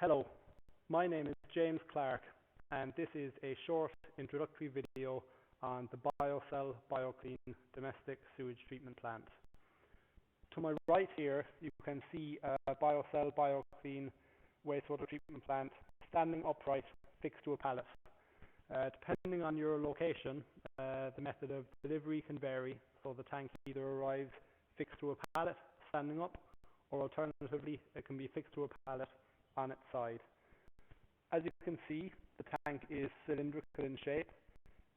Hello, my name is James Clark, and this is a short introductory video on the Biocell Bioclean domestic sewage treatment plant. To my right here, you can see a Biocell Bioclean wastewater treatment plant standing upright, fixed to a pallet. Depending on your location, the method of delivery can vary, so the tank either arrives fixed to a pallet, standing up, or alternatively, it can be fixed to a pallet on its side. As you can see, the tank is cylindrical in shape,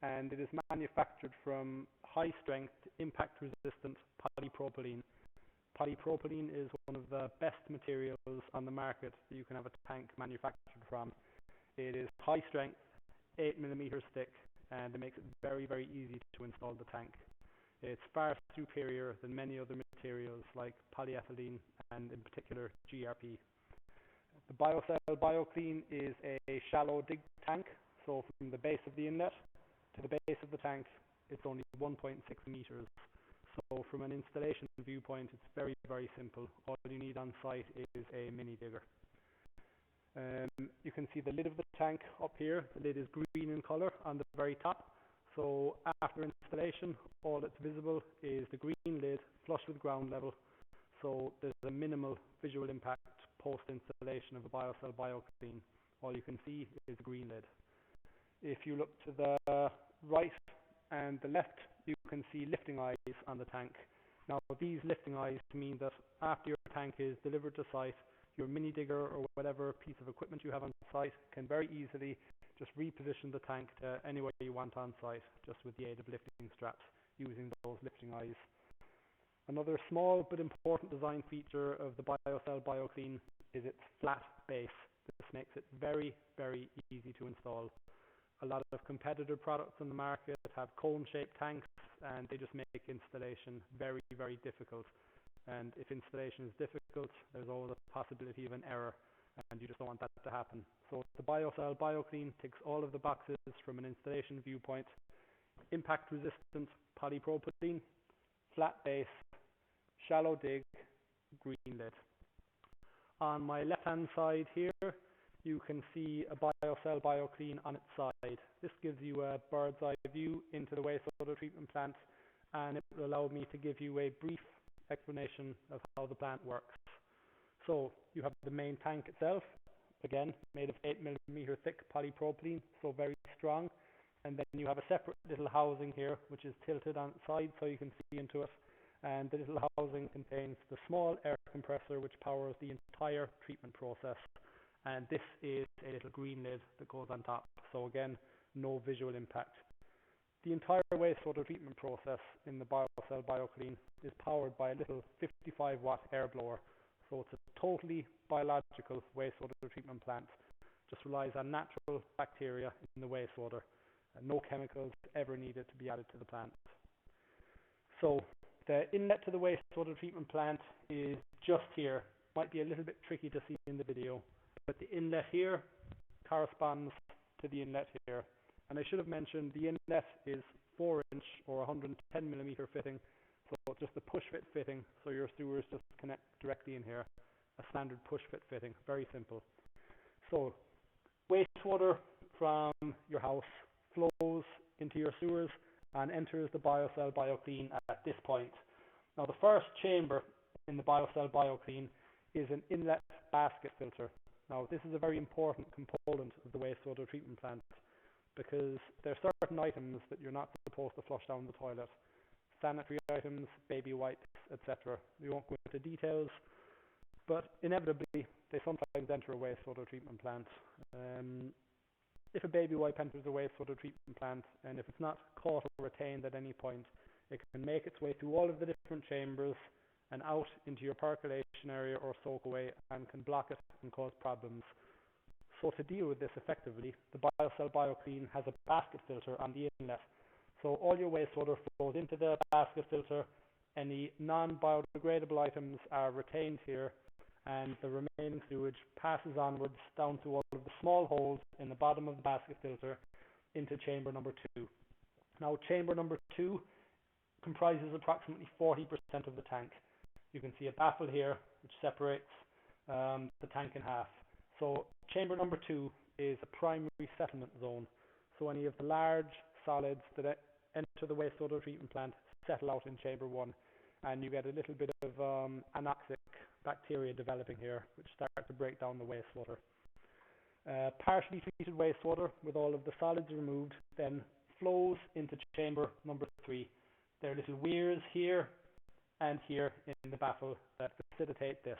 and it is manufactured from high-strength, impact-resistant polypropylene. Polypropylene is one of the best materials on the market that you can have a tank manufactured from. It is high-strength, 8mm thick, and it makes it very, very easy to install the tank. It's far superior than many other materials like polyethylene and in particular GRP. The Biocell Bioclean is a shallow dig tank, so from the base of the inlet to the base of the tank it's only 1.6 meters. So from an installation viewpoint it's very, very simple. All you need on site is a mini digger. You can see the lid of the tank up here. The lid is green in colour on the very top. So after installation, all that's visible is the green lid flush with ground level. So there's a minimal visual impact post-installation of the Biocell Bioclean. All you can see is the green lid. If you look to the right and the left, you can see lifting eyes on the tank. Now these lifting eyes mean that after your tank is delivered to site, your mini digger or whatever piece of equipment you have on site can very easily just reposition the tank to anywhere you want on site, just with the aid of lifting straps using those lifting eyes. Another small but important design feature of the Biocell Bioclean is its flat base. This makes it very, very easy to install. A lot of competitor products on the market have cone-shaped tanks, and they just make installation very, very difficult. And if installation is difficult, there's always a possibility of an error, and you just don't want that to happen. So the Biocell Bioclean ticks all of the boxes from an installation viewpoint: impact-resistant polypropylene, flat base, shallow dig, green lid. On my left-hand side here, you can see a Biocell Bioclean on its side. This gives you a bird's eye view into the wastewater treatment plant, and it will allow me to give you a brief explanation of how the plant works. So you have the main tank itself, again made of 8mm thick polypropylene, so very strong. And then you have a separate little housing here which is tilted on its side so you can see into it. And the little housing contains the small air compressor which powers the entire treatment process. And this is a little green lid that goes on top. So again, no visual impact. The entire wastewater treatment process in the Biocell Bioclean is powered by a little 55-watt air blower. So it's a totally biological wastewater treatment plant. Just relies on natural bacteria in the wastewater. And no chemicals ever needed to be added to the plant. So the inlet to the wastewater treatment plant is just here. Might be a little bit tricky to see in the video, but the inlet here corresponds to the inlet here. And I should have mentioned the inlet is 4-inch or 110mm fitting, so it's just a push-fit fitting, so your sewers just connect directly in here. A standard push-fit fitting, very simple. So wastewater from your house flows into your sewers and enters the Biocell Bioclean at this point. Now the first chamber in the Biocell Bioclean is an inlet basket filter. Now this is a very important component of the wastewater treatment plant, because there are certain items that you're not supposed to flush down the toilet. Sanitary items, baby wipes, etc. We won't go into details, but inevitably they sometimes enter a wastewater treatment plant. If a baby wipe enters a wastewater treatment plant, and if it's not caught or retained at any point, it can make its way through all of the different chambers and out into your percolation area or soak away, and can block it and cause problems. So to deal with this effectively, the Biocell Bioclean has a basket filter on the inlet. So all your wastewater flows into the basket filter. Any non-biodegradable items are retained here, and the remaining sewage passes onwards down through all of the small holes in the bottom of the basket filter into chamber number 2. Now chamber number 2 comprises approximately 40% of the tank. You can see a baffle here which separates the tank in half. So chamber number 2 is a primary settlement zone. So any of the large solids that enter the wastewater treatment plant settle out in chamber 1, and you get a little bit of anoxic bacteria developing here, which start to break down the wastewater. Partially treated wastewater with all of the solids removed then flows into chamber number 3. There are little weirs here and here in the baffle that facilitate this.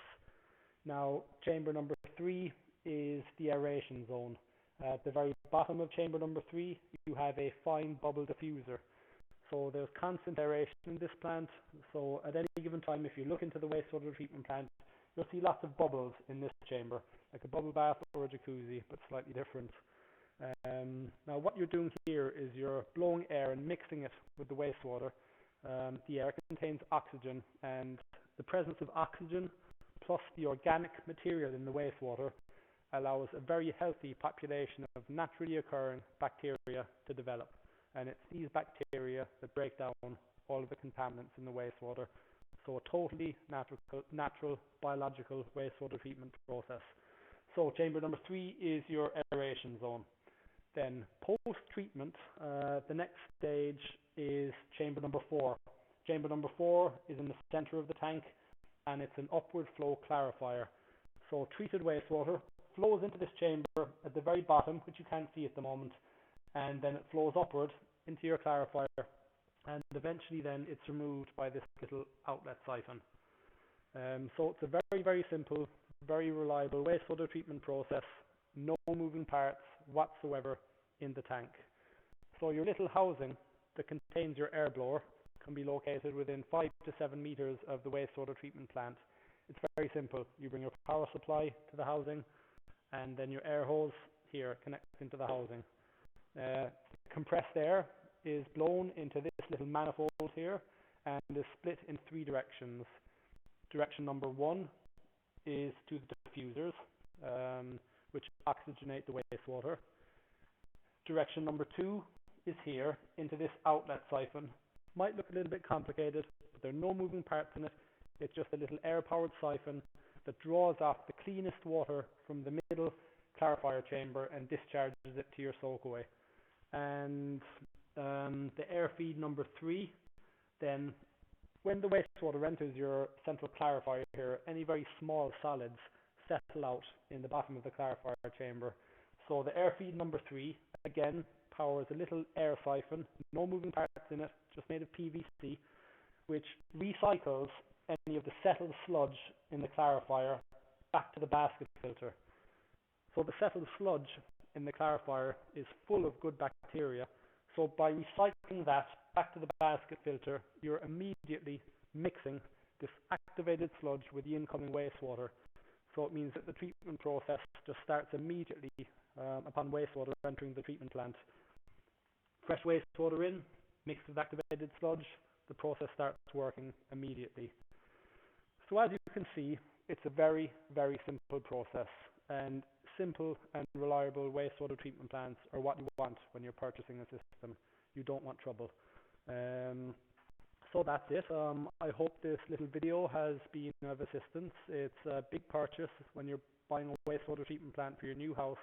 Now, chamber number 3 is the aeration zone. At the very bottom of chamber number 3, you have a fine bubble diffuser. So there's constant aeration in this plant. So at any given time, if you look into the wastewater treatment plant, you'll see lots of bubbles in this chamber, like a bubble bath or a jacuzzi, but slightly different. Now what you're doing here is you're blowing air and mixing it with the wastewater. The air contains oxygen, and the presence of oxygen plus the organic material in the wastewater allows a very healthy population of naturally occurring bacteria to develop. And it's these bacteria that break down all of the contaminants in the wastewater. So a totally natural biological wastewater treatment process. So chamber number 3 is your aeration zone. Then post-treatment, the next stage is chamber number 4. Chamber number 4 is in the center of the tank, and it's an upward flow clarifier. So treated wastewater flows into this chamber at the very bottom, which you can't see at the moment, and then it flows upward into your clarifier, and eventually then it's removed by this little outlet siphon. So it's a very, very simple, very reliable wastewater treatment process, no moving parts whatsoever in the tank. So your little housing that contains your air blower can be located within 5 to 7 meters of the wastewater treatment plant. It's very simple. You bring your power supply to the housing, and then your air hose here connects into the housing. Compressed air is blown into this little manifold here and is split in 3 directions. Direction number 1 is to the diffusers, which oxygenate the wastewater. Direction number 2 is here into this outlet siphon. Might look a little bit complicated, but there are no moving parts in it. It's just a little air-powered siphon that draws off the cleanest water from the middle clarifier chamber and discharges it to your soakaway. And the air feed number 3, then when the wastewater enters your central clarifier here, any very small solids settle out in the bottom of the clarifier chamber. So the air feed number 3, again, powers a little air siphon, no moving parts in it, just made of PVC, which recycles any of the settled sludge in the clarifier back to the basket filter. So the settled sludge in the clarifier is full of good bacteria. So by recycling that back to the basket filter, you're immediately mixing this activated sludge with the incoming wastewater. So it means that the treatment process just starts immediately upon wastewater entering the treatment plant. Fresh wastewater in, mixed with activated sludge, the process starts working immediately. So as you can see, it's a very, very simple process, and simple and reliable wastewater treatment plants are what you want when you're purchasing a system. You don't want trouble. So that's it. I hope this little video has been of assistance. It's a big purchase when you're buying a wastewater treatment plant for your new house,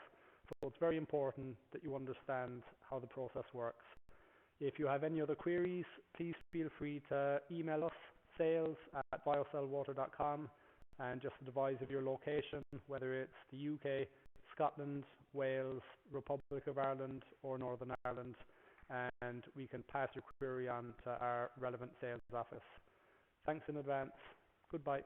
so it's very important that you understand how the process works. If you have any other queries, please feel free to email us, sales@biocellwater.com, and just advise of your location, whether it's the UK, Scotland, Wales, Republic of Ireland, or Northern Ireland, and we can pass your query on to our relevant sales office. Thanks in advance. Goodbye.